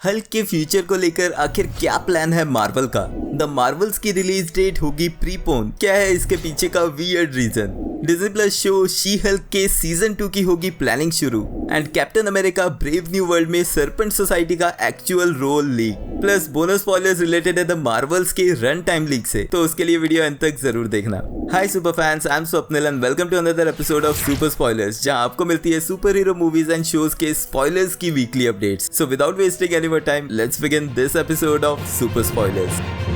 Hulk के future को लेकर आखिर क्या प्लान है मार्वल का? द मार्वल्स की रिलीज डेट होगी प्रीपोन। क्या है इसके पीछे का weird reason? Disney Plus show She Hulk के सीजन 2 की होगी प्लानिंग शुरू। And Captain America Brave New World में सरपेंट सोसाइटी का actual role leak. Plus bonus spoilers related है द मार्वल्स के रन टाइम लीक से, तो उसके लिए वीडियो अंत तक जरूर देखना। Hi super fans, I am Swapnil and welcome to another episode of Super Spoilers, जहां आपको मिलती है superhero movies and shows के स्पॉयलर्स की weekly updates. So without wasting any more time, let's begin this episode of Super Spoilers.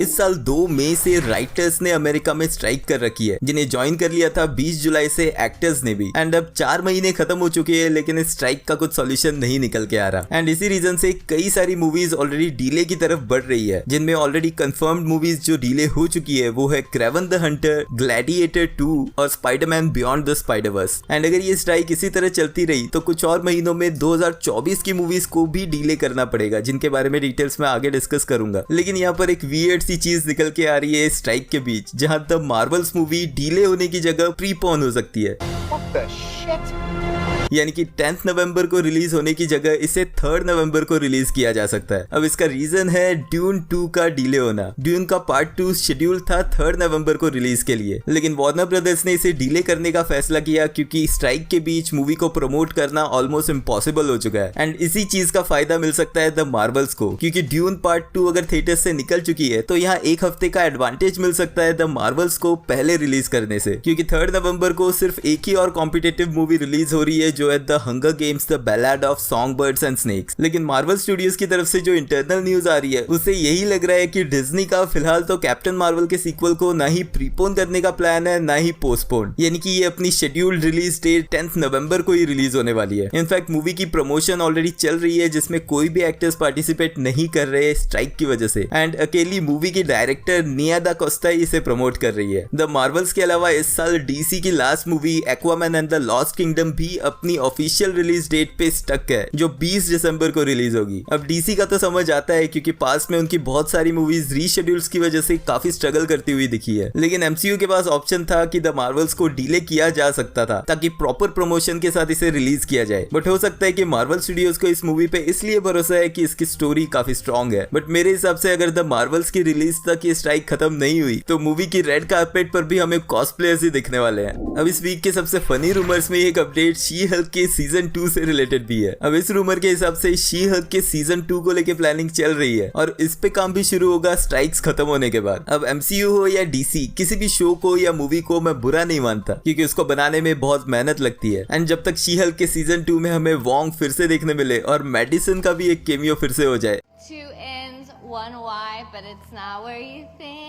इस साल 2 मई से writers ने अमेरिका में स्ट्राइक कर रखी है, जिन्हें ज्वाइन कर लिया था 20 जुलाई से एक्टर्स ने भी। एंड अब 4 महीने खत्म हो चुके हैं, लेकिन इस स्ट्राइक का कुछ सॉल्यूशन नहीं निकल के आ रहा। एंड इसी रीजन से कई सारी मूवीज ऑलरेडी डिले की तरफ बढ़ रही है, जिनमें ऑलरेडी कंफर्म्ड मूवीज जो डिले हो चुकी है वो है क्रेवन द हंटर, ग्लैडिएटर 2 और Spiderman beyond the Spider-Verse. And अगर ये स्ट्राइक इसी तरह चलती रही तो कुछ और महीनों में 2024 की मूवीज को भी डिले करना पड़ेगा, जिनके बारे में डिटेल्स में आगे डिस्कस करूंगा। लेकिन यहाँ पर एक वियर्ड सी चीज निकल के आ रही है स्ट्राइक के बीच, जहां द मार्वल्स मूवी डिले होने की जगह प्रीपोन हो सकती है। यानी कि 10 नवंबर को रिलीज होने की जगह इसे 3 नवंबर को रिलीज किया जा सकता है। अब इसका रीजन है ड्यून 2 का डिले होना। ड्यून का पार्ट 2 शेड्यूल था 3 नवंबर को रिलीज के लिए, लेकिन वार्नर ब्रदर्स ने इसे डिले करने का फैसला किया क्योंकि स्ट्राइक के बीच मूवी को प्रमोट करना ऑलमोस्ट इम्पॉसिबल हो चुका है। एंड इसी चीज का फायदा मिल सकता है द मार्वल्स को, क्योंकि ड्यून पार्ट 2 अगर थिएटर से निकल चुकी है तो यहाँ एक हफ्ते का एडवांटेज मिल सकता है द मार्वल्स को पहले रिलीज करने से, क्योंकि 3 नवंबर को सिर्फ एक ही और कॉम्पिटेटिव मूवी रिलीज हो रही है, जो है the Hunger Games the Ballad of Songbirds and Snakes. लेकिन मार्वल स्टूडियोज की तरफ से जो इंटरनल न्यूज आ रही है उससे यही लग रहा है कि डिज्नी का फिलहाल तो कैप्टन मार्वल के सीक्वल को ना ही प्रीपोन करने का प्लान है, ना ही पोस्टपोन। यानी कि ये अपनी शेड्यूल्ड रिलीज डेट 10 नवंबर को ही रिलीज होने वाली है। इनफैक्ट मूवी की प्रमोशन ऑलरेडी चल रही है, जिसमें कोई भी एक्टर्स पार्टिसिपेट नहीं कर रहे स्ट्राइक की वजह से। एंड अकेली मूवी की डायरेक्टर निया दा कोस्टा इसे प्रमोट कर रही है। द मार्वल्स के अलावा इस साल डीसी की last movie Aquaman and the lost kingdom भी अपनी ऑफिशियल रिलीज डेट पे स्टक है, जो 20 दिसंबर को रिलीज होगी। अब डीसी का तो समझ आता है, क्योंकि पास में उनकी बहुत सारी मूवीज रीशेड्यूल्स की वजह से काफी स्ट्रगल करती हुई दिखी है। लेकिन एमसीयू के पास ऑप्शन था कि द मार्वल्स को डिले किया जा सकता था ताकि प्रॉपर प्रमोशन के साथ इसे रिलीज किया जाए। बट हो सकता है कि मार्वल स्टूडियोज को इस मूवी पे इसलिए भरोसा है कि इसकी स्टोरी काफी स्ट्रॉन्ग है। बट मेरे हिसाब से अगर द मार्वल्स की रिलीज तक ये स्ट्राइक खत्म नहीं हुई तो मूवी की रेड कार्पेट पर भी हमें कॉस्प्लेयर्स ही दिखने वाले हैं। अब इस वीक के सबसे फनी रूमर्स में एक अपडेट शी हल्क के सीजन 2 से रिलेटेड भी है। अब इस रूमर के हिसाब से शी हल्क के सीजन 2 को लेके प्लानिंग चल रही है और इस पे काम भी शुरू होगा स्ट्राइक्स खत्म होने के बाद। अब एमसीयू हो या डीसी, किसी भी शो को या मूवी को मैं बुरा नहीं मानता, क्योंकि उसको बनाने में बहुत मेहनत लगती है। एंड जब तक शी हल्क के सीजन 2 में हमें वोंग फिर से देखने मिले और मेडिसन का भी एक केमियो फिर से हो जाए, 2 N's, 1 Y, but it's not where you think.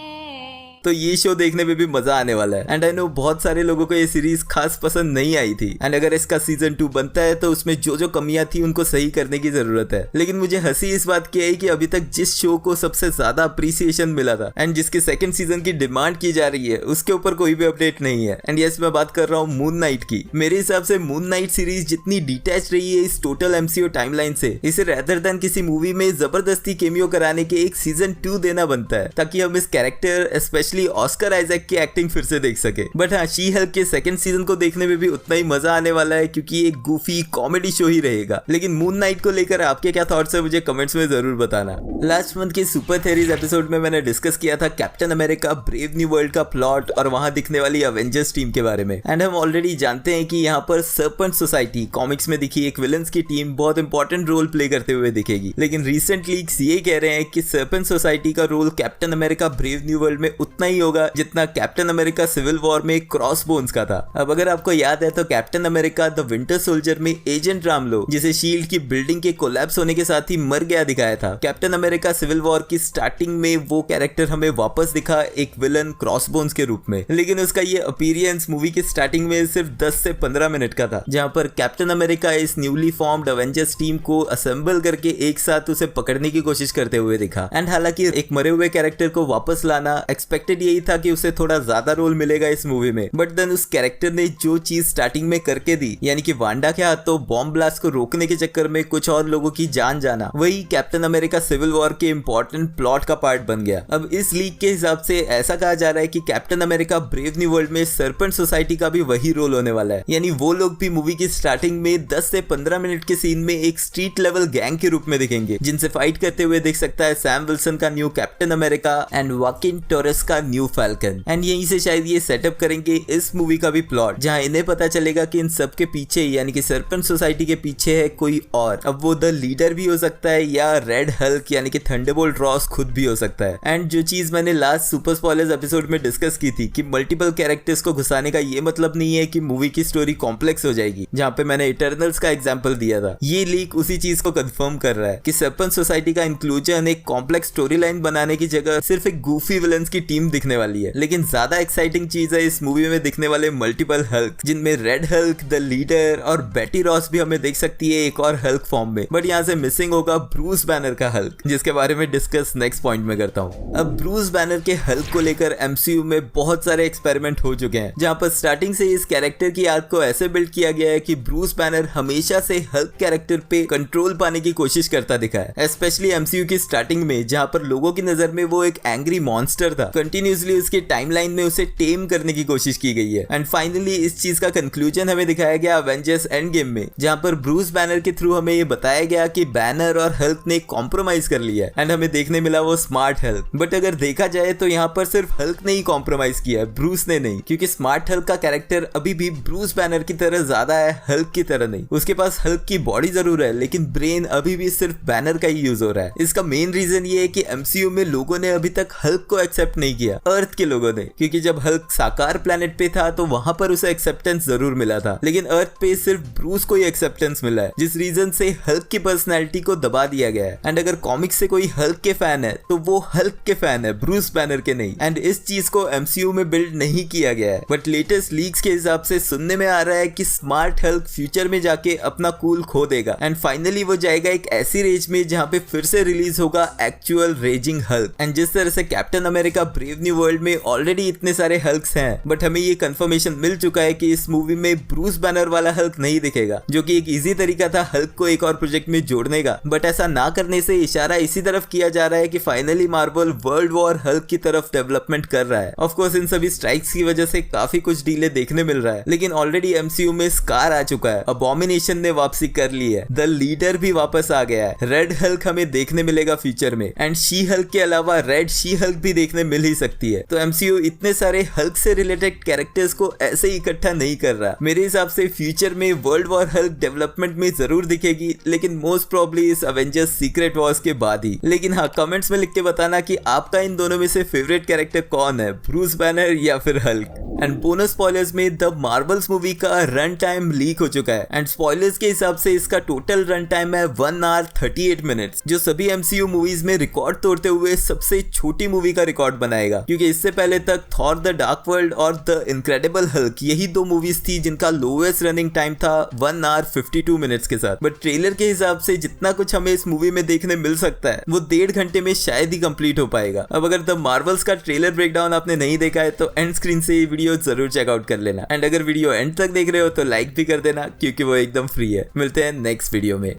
तो ये शो देखने में भी मजा आने वाला है। एंड आई नो बहुत सारे लोगों को ये सीरीज खास पसंद नहीं आई थी। एंड अगर इसका सीजन 2 बनता है तो उसमें जो जो कमियां थी उनको सही करने की जरूरत है। लेकिन मुझे हंसी इस बात की आई कि अभी तक जिस शो को सबसे ज्यादा अप्रिसिएशन मिला था एंड जिसके सेकंड सीजन की डिमांड की जा रही है, उसके ऊपर कोई भी अपडेट नहीं है। एंड यस, मैं बात कर रहा हूँ मून नाइट की। मेरे हिसाब से मून नाइट सीरीज जितनी डिटैच रही है इस टोटल एमसीयू टाइमलाइन से, इसे रेदर देन किसी मूवी में जबरदस्ती केमियो कराने के एक सीजन 2 देना बनता है, ताकि हम इस कैरेक्टर स्पेशली ऑस्कर आइजैक की एक्टिंग फिर से देख सके। बट हाँ, शी हल्क के सेकंड सीजन को देखने में भी उतना ही मजा आने वाला है, क्योंकि एक गूफी कॉमेडी शो ही रहेगा। लेकिन मून नाइट को लेकर आपके क्या थॉट्स है मुझे कमेंट्स में जरूर बताना। लास्ट मंथ के सुपर थेरीज एपिसोड में मैंने डिस्कस किया था captain America Brave New world का प्लॉट और वहां दिखने वाली अवेंजर्स टीम के बारे में। एंड हम ऑलरेडी जानते हैं कि यहाँ पर सरपेंट सोसाइटी कॉमिक्स में दिखी एक विलन्स की टीम बहुत इंपॉर्टेंट रोल प्ले करते हुए दिखेगी। लेकिन रिसेंट लीक्स ये कह रहे हैं कि सरपेंट सोसाइटी का role Captain America Brave New World में उतना ही होगा जितना कैप्टन अमेरिका सिविल वॉर में क्रॉस बोन्स का था। अब अगर आपको याद है तो Captain America the Winter Soldier में एजेंट रामलो, जिसे शील्ड की बिल्डिंग के कोलैप्स होने के साथ ही मर गया, दिखाया था। कैप्टन अमेरिका सिविल वॉर की स्टार्टिंग में वो कैरेक्टर हमें वापस दिखा एक विलन क्रॉस बोन्स के रूप में। लेकिन उसका ये अपीयरेंस मूवी की स्टार्टिंग में सिर्फ 10 से 15 मिनट का था, जहां पर कैप्टन अमेरिका इस न्यूली फॉर्म्ड अवेंजर्स टीम को असेंबल करके एक साथ उसे पकड़ने की कोशिश करते हुए दिखाया। दिखा। एंड हालांकि एक मरे हुए कैरेक्टर को वापस लाना एक्सपेक्टेड यही था कि उसे थोड़ा ज्यादा रोल मिलेगा इस मूवी में, बट देन उस कैरेक्टर ने जो चीज स्टार्टिंग में करके दी, यानी कि वांडा के हाथों बॉम्ब ब्लास्ट को रोकने के चक्कर में कुछ और लोगों की जान जाना, वही कैप्टन अमेरिका सिविल वॉर के इंपॉर्टेंट प्लॉट का पार्ट बन गया। अब इस लीक के हिसाब से ऐसा कहा जा रहा है कि captain America Brave New World में सर्पेंट सोसाइटी का भी वही रोल होने वाला है, यानी वो लोग भी मूवी की स्टार्टिंग में 10 से 15 मिनट के सीन में एक स्ट्रीट लेवल गैंग के रूप में दिखेंगे, जिनसे फाइट करते हुए देख सकता है सैम विल्सन का new captain America and Joaquin Torres का न्यू फाल्कन। एंड यहीं से शायद ये सेटअप करेंगे इस मूवी का भी प्लॉट, जहां इन्हें पता चलेगा कि इन सब के पीछे यानी कि सर्पेंट सोसाइटी के पीछे है कोई और। अब वो द लीडर भी हो सकता है या रेड हल्क यानी कि थंडरबोल्ट रॉस खुद भी हो सकता है। एंड जो चीज मैंने लास्ट सुपर स्पॉयलर्स एपिसोड में डिस्कस की थी कि मल्टीपल कैरेक्टर्स को घुसाने का ये मतलब नहीं है कि मूवी की स्टोरी कॉम्प्लेक्स हो जाएगी, जहां पे मैंने इटर्नल्स का एग्जांपल दिया था। ये लीक उसी चीज को कंफर्म कर रहा है कि सर्पेंट सोसाइटी का इंक्लूजन एक कॉम्प्लेक्स स्टोरी लाइन बनाने की जगह सिर्फ एक गूफी विलन्स की टीम दिखने वाली है। लेकिन ज्यादा एक्साइटिंग चीज है इस मूवी में दिखने वाले मल्टीपल हल्क, जिनमें रेड हल्क, द लीडर और बेटी रॉस भी हमें देख सकती है एक और हल्क फॉर्म में। बट यहाँ से मिसिंग होगा ब्रूस बैनर का हल्क, जिसके बारे में डिस्कस नेक्स्ट पॉइंट में करता हूँ। अब ब्रूस बैनर के हल्क को लेकर MCU में बहुत सारे एक्सपेरिमेंट हो चुके हैं, जहाँ पर स्टार्टिंग से इस कैरेक्टर की आर्क को ऐसे बिल्ड किया गया है कि ब्रूस बैनर हमेशा से हल्क कैरेक्टर पे कंट्रोल पाने की कोशिश करता दिखा है, स्पेशली MCU की स्टार्टिंग में, जहाँ पर लोगों की नजर में वो एक एंग्री मॉन्स्टर था। कंटिन्यूसली उसके टाइमलाइन में उसे टेम करने की कोशिश की गई है। एंड फाइनली इस चीज का कंक्लूजन हमें दिखाया गया अवेंजर्स एंड गेम में, जहाँ पर ब्रूस बैनर के थ्रू हमें ये बताया गया कि बैनर और हल्क ने कॉम्प्रोमाइज कर लिया है एंड हमें देखने मिला वो स्मार्ट हल्क। बट अगर देखा जाए तो यहाँ पर सिर्फ हल्क ने ही कॉम्प्रोमाइज किया है, ब्रूस ने नहीं, क्योंकि स्मार्ट हल्क का कैरेक्टर अभी भी ब्रूस बैनर की तरह ज्यादा है, हल्क की तरह नहीं। उसके पास हल्क की बॉडी जरूर है, लेकिन ब्रेन अभी भी सिर्फ बैनर का ही यूज हो रहा है। इसका मेन रीजन ये है कि MCU में लोगों ने अभी तक हल्क को एक्सेप्ट नहीं किया, अर्थ के लोगों ने, क्योंकि जब हल्क साकार प्लेनेट पे था तो वहां पर उसे एक्सेप्टेंस जरूर मिला था, लेकिन अर्थ पे सिर्फ ब्रूस को ही एक्सेप्टेंस मिला है, जिस रीजन से हल्क की पर्सनैलिटी को दबा दिया गया है। एंड अगर कॉमिक्स से कोई हल्क के फैन है तो वो हल्क के फैन है, ब्रूस बैनर के नहीं। एंड इस चीज को MCU में बिल्ड नहीं किया गया है। बट लेटेस्ट लीक्स के हिसाब से सुनने में आ रहा है कि स्मार्ट हल्क फ्यूचर में जाके अपना कूल खो देगा एंड फाइनली वो जाएगा एक ऐसी रेंज में जहाँ पे फिर से रिलीज होगा एक्चुअल रेजिंग हल्क। एंड जिस तरह से captain America Brave New World में ऑलरेडी इतने सारे हल्क्स हैं, बट हमें ये कंफर्मेशन मिल चुका है कि इस मूवी में ब्रूस बैनर वाला हल्क नहीं दिखेगा, जो कि एक इजी तरीका था हल्क को एक और प्रोजेक्ट में जोड़ने का। बट ऐसा ना करने से इशारा इसी तरफ किया जा रहा है कि finally Marvel world war Hulk की तरफ डेवलपमेंट कर रहा है। ऑफ कोर्स इन सभी स्ट्राइक्स की वजह से काफी कुछ डीले देखने मिल रहा है, लेकिन ऑलरेडी MCU में स्कार आ चुका है, अबॉमिनेशन ने वापसी कर ली है, द लीडर भी वापस आ गया है, रेड हल्क हमें देखने मिलेगा फ्यूचर में, एंड शी हल्क के अलावा रेड शी हल्क भी देखने मिल ही सकती है। तो MCU इतने सारे हल्क से रिलेटेड कैरेक्टर्स को ऐसे ही इकट्ठा नहीं कर रहा। मेरे हिसाब से फ्यूचर में वर्ल्ड वॉर हल्क डेवलपमेंट में जरूर दिखेगी, लेकिन मोस्ट प्रोबब्ली इस अवेंजर्स सीक्रेट वॉर्स के बाद ही। लेकिन हाँ, कमेंट्स में लिख के बताना कि आपका इन दोनों में से फेवरेट कैरेक्टर कौन है, ब्रूस बैनर या फिर हल्क। एंड बोनस स्पॉयलर्स में द मार्वल्स मूवी का रन टाइम लीक हो चुका है एंड स्पॉयलर्स के हिसाब से इसका टोटल रन टाइम है 1 hour 38 minutes, जो सभी MCU मूवीज में रिकॉर्ड तोड़ते हुए सबसे छोटी मूवी का रिकॉर्ड बनाएगा, क्योंकि इससे पहले तक थॉर द डार्क वर्ल्ड और द इनक्रेडिबल हल्क यही दो मूवीज थी जिनका लोएस्ट रनिंग टाइम था 1 hour 52 minutes के साथ। बट ट्रेलर के हिसाब से जितना कुछ हमें इस मूवी में देखने मिल सकता है वो 1.5 घंटे में शायद ही कंप्लीट हो पाएगा। अब अगर द मार्वल्स का ट्रेलर ब्रेकडाउन आपने नहीं देखा है तो एंड स्क्रीन से ये वीडियो जरूर चेकआउट कर लेना। एंड अगर वीडियो एंड तक देख रहे हो तो लाइक भी कर देना, क्योंकि वो एकदम फ्री है। मिलते हैं नेक्स्ट वीडियो में।